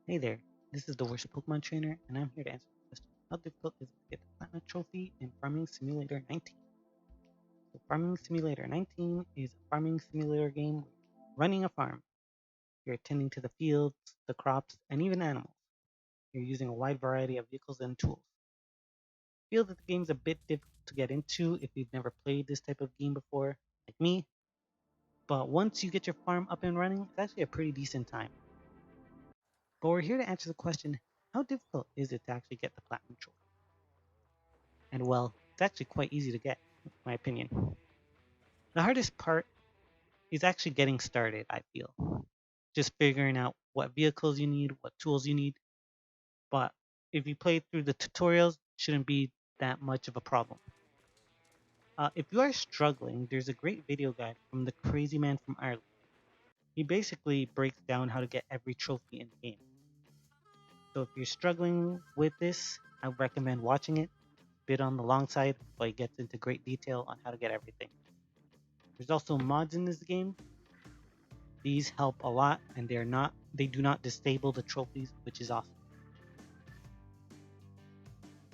Hey there, this is the worst Pokemon trainer, and I'm here to answer the question: how difficult is it to get the Platinum Trophy in Farming Simulator 19? So, Farming Simulator 19 is a farming simulator game where you're running a farm. You're tending to the fields, the crops, and even animals. You're using a wide variety of vehicles and tools. I feel that the game's a bit difficult to get into if you've never played this type of game before, like me, but once you get your farm up and running, it's actually a pretty decent time. But we're here to answer the question: how difficult is it to actually get the Platinum Trophy? And well, it's actually quite easy to get, in my opinion. The hardest part is actually getting started, I feel. Just figuring out what vehicles you need, what tools you need. But if you play through the tutorials, it shouldn't be that much of a problem. If you are struggling, there's a great video guide from the crazy man from Ireland. He basically breaks down how to get every trophy in the game. So if you're struggling with this, I would recommend watching it. Bit on the long side, but he gets into great detail on how to get everything. There's also mods in this game. These help a lot, and they do not disable the trophies, which is awesome.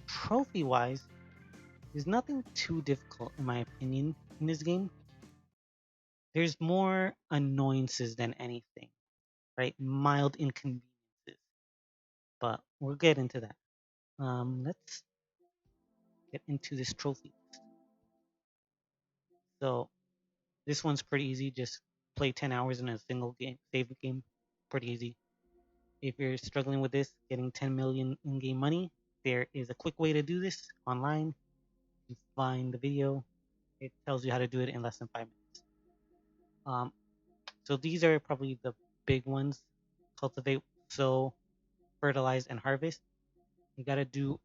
Trophy wise, there's nothing too difficult in my opinion in this game. There's more annoyances than anything, right? Mild inconveniences, but we'll get into that. Let's get into this trophy. So this one's pretty easy. Just play 10 hours in a single game, save the game. Pretty easy. If you're struggling with this, getting 10 million in-game money, there is a quick way to do this online. You find the video. It tells you how to do it in less than 5 minutes. Um, so these are probably the big ones: cultivate, sow, fertilize, and harvest. You got to do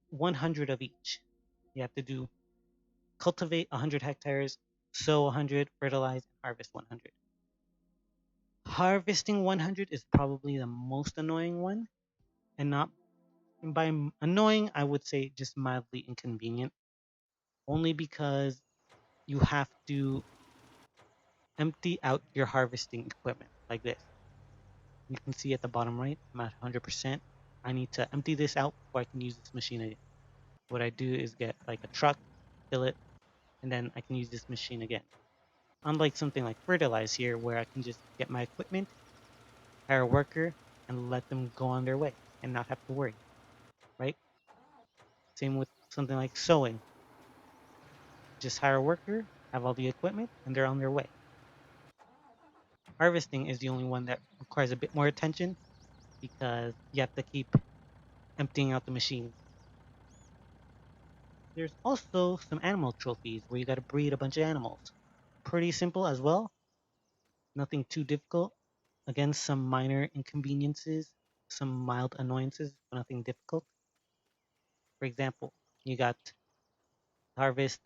100 of each. You have to do cultivate 100 hectares, sow 100, fertilize, and harvest 100. Harvesting 100 is probably the most annoying one, and not and by annoying, I would say just mildly inconvenient, only because you have to empty out your harvesting equipment like this. You can see at the bottom right, I'm at 100%. I need to empty this out before I can use this machine again. What I do is get like a truck, fill it, and then I can use this machine again. Unlike something like fertilize here, where I can just get my equipment, hire a worker, and let them go on their way and not have to worry, right? Same with something like sewing. Just hire a worker, have all the equipment, and they're on their way. Harvesting is the only one that requires a bit more attention because you have to keep emptying out the machines. There's also some animal trophies where you got to breed a bunch of animals. Pretty simple as well, nothing too difficult. Again, some minor inconveniences, some mild annoyances, but nothing difficult. For example, you got harvest,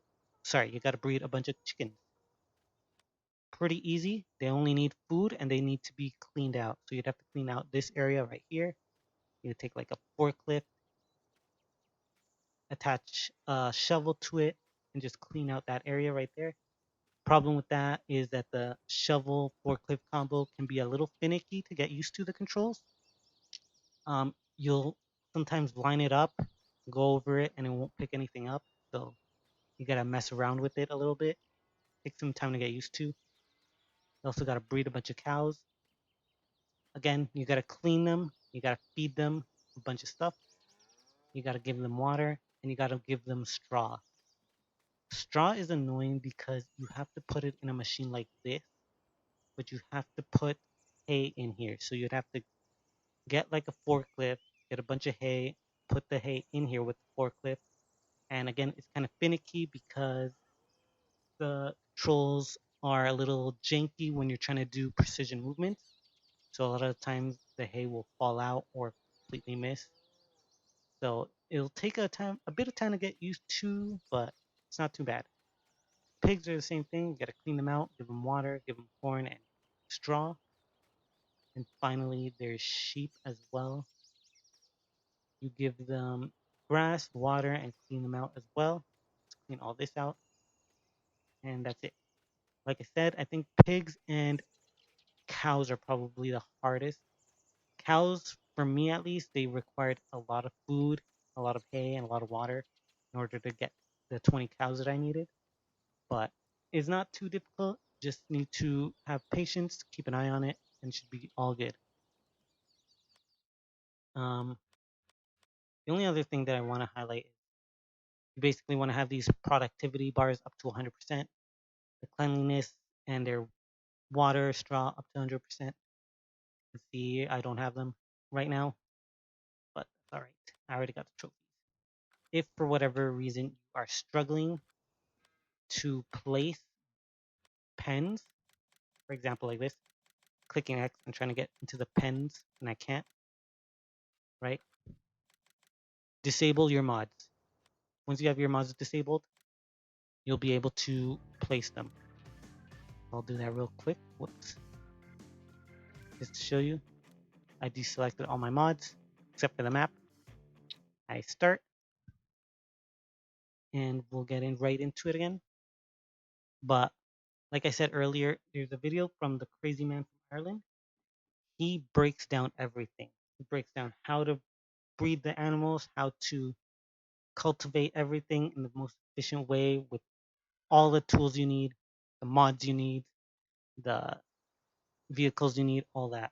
you got to breed a bunch of chickens. Pretty easy. They only need food and they need to be cleaned out. So you'd have to clean out this area right here. You take like a forklift, attach a shovel to it, and just clean out that area right there. Problem with that is that the shovel forklift combo can be a little finicky to get used to the controls. You'll sometimes line it up, go over it, and it won't pick anything up. So you gotta mess around with it a little bit. Take some time to get used to. You also gotta breed a bunch of cows. Again, you gotta clean them, you gotta feed them a bunch of stuff, you gotta give them water, and you gotta give them straw. Straw is annoying because you have to put it in a machine like this, but you have to put hay in here. So you'd have to get like a forklift, get a bunch of hay, put the hay in here with the forklift. And again, it's kind of finicky because the controls are a little janky when you're trying to do precision movements. So a lot of times the hay will fall out or completely miss. So it'll take a bit of time to get used to, but it's not too bad. Pigs are the same thing. You got to clean them out, give them water, give them corn and straw. And finally, there's sheep as well. You give them grass, water, and clean them out as well. Let's clean all this out, and that's it. Like I said, I think pigs and cows are probably the hardest. Cows for me at least, they required a lot of food, a lot of hay, and a lot of water in order to get the 20 cows that I needed. But it's not too difficult. Just need to have patience, keep an eye on it, and should be all good. Um, the only other thing that I want to highlight is you basically want to have these productivity bars up to 100%, the cleanliness and their water straw up to 100%. You can see I don't have them right now, but that's all right. I already got the trophies. If for whatever reason you are struggling to place pens, for example, like this, clicking X and trying to get into the pens and I can't, right? Disable your mods. Once you have your mods disabled, you'll be able to place them. I'll do that real quick. Whoops. Just to show you, I deselected all my mods except for the map. I start and we'll get in right into it again. But like I said earlier, there's a video from the crazy man from Ireland. He breaks down everything. He breaks down how to breed the animals, how to cultivate everything in the most efficient way with all the tools you need, the mods you need, the vehicles you need, all that.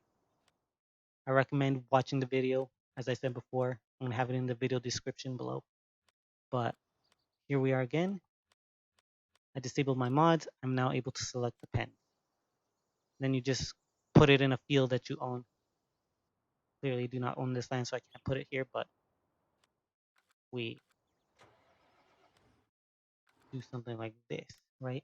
I recommend watching the video. As I said before, I'm gonna have it in the video description below. But here we are again. I disabled my mods. I'm now able to select the pen. Then you just put it in a field that you own. Clearly do not own this land, so I can't put it here, but we do something like this, right?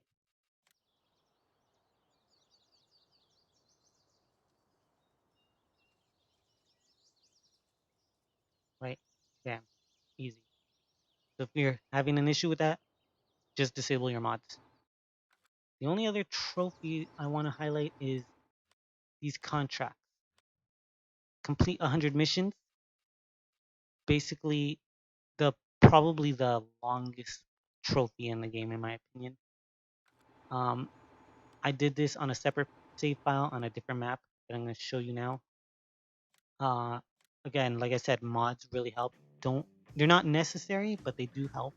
Right? Damn, easy. So if you're having an issue with that, just disable your mods. The only other trophy I want to highlight is these contracts. Complete 100 missions. Basically, the probably the longest trophy in the game, in my opinion. Um, I did this on a separate save file on a different map that I'm going to show you now. Uh, Again, like I said, mods really help. They're not necessary, but they do help.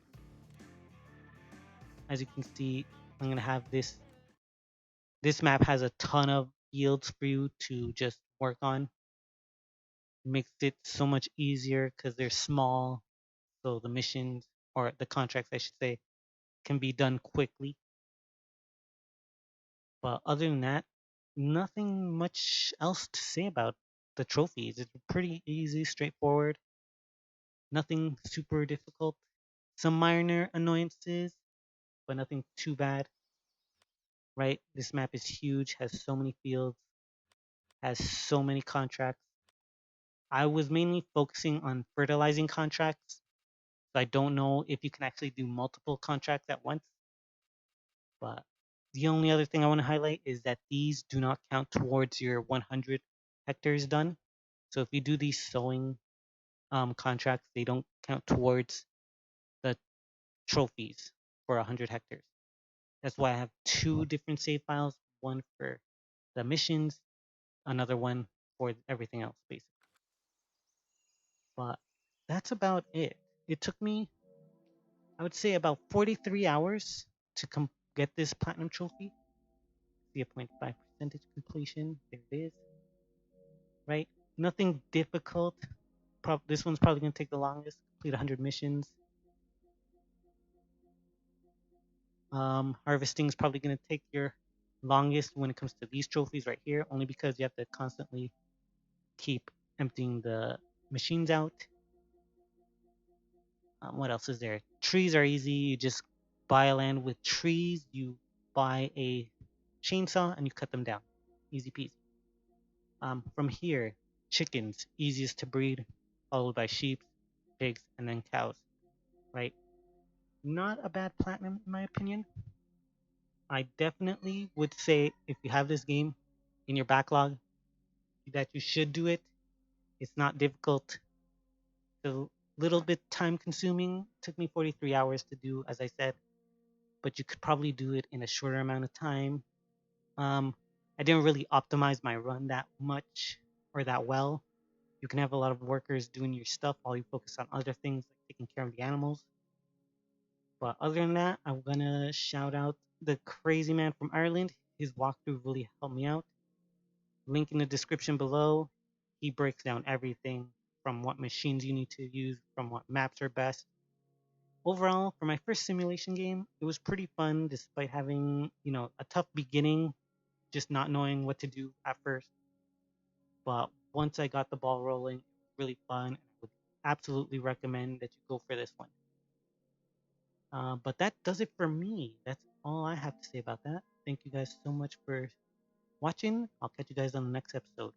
As you can see, I'm going to have this. This map has a ton of fields for you to just work on. Makes it so much easier because they're small, so the missions or the contracts, I should say, can be done quickly. But other than that, nothing much else to say about the trophies. It's pretty easy, straightforward, nothing super difficult. Some minor annoyances, but nothing too bad, right? This map is huge, has so many fields, has so many contracts. I was mainly focusing on fertilizing contracts. So I don't know if you can actually do multiple contracts at once. But the only other thing I want to highlight is that these do not count towards your 100 hectares done. So if you do these sowing contracts, they don't count towards the trophies for 100 hectares. That's why I have two different save files, one for the missions, another one for everything else, basically. But that's about it. It took me, I would say, about 43 hours to get this platinum trophy. See a 0.5 percentage completion. There it is. Right? Nothing difficult. This one's probably going to take the longest. Complete 100 missions. Harvesting is probably going to take your longest when it comes to these trophies right here, only because you have to constantly keep emptying the machines out. What else is there? Trees are easy. You just buy a land with trees. You buy a chainsaw and you cut them down. Easy peasy. From here, chickens, easiest to breed, followed by sheep, pigs, and then cows, right? Not a bad platinum in my opinion. I definitely would say if you have this game in your backlog that you should do it. It's not difficult. It's a little bit time consuming. It took me 43 hours to do, as I said, but you could probably do it in a shorter amount of time. I didn't really optimize my run that much or that well. You can have a lot of workers doing your stuff while you focus on other things like taking care of the animals. But other than that, I'm gonna shout out the crazy man from Ireland. His walkthrough really helped me out. Link in the description below. He breaks down everything from what machines you need to use, from what maps are best. Overall, for my first simulation game, it was pretty fun despite having, a tough beginning, just not knowing what to do at first. But once I got the ball rolling, it was really fun, and I would absolutely recommend that you go for this one. But that does it for me. That's all I have to say about that. Thank you guys so much for watching. I'll catch you guys on the next episode.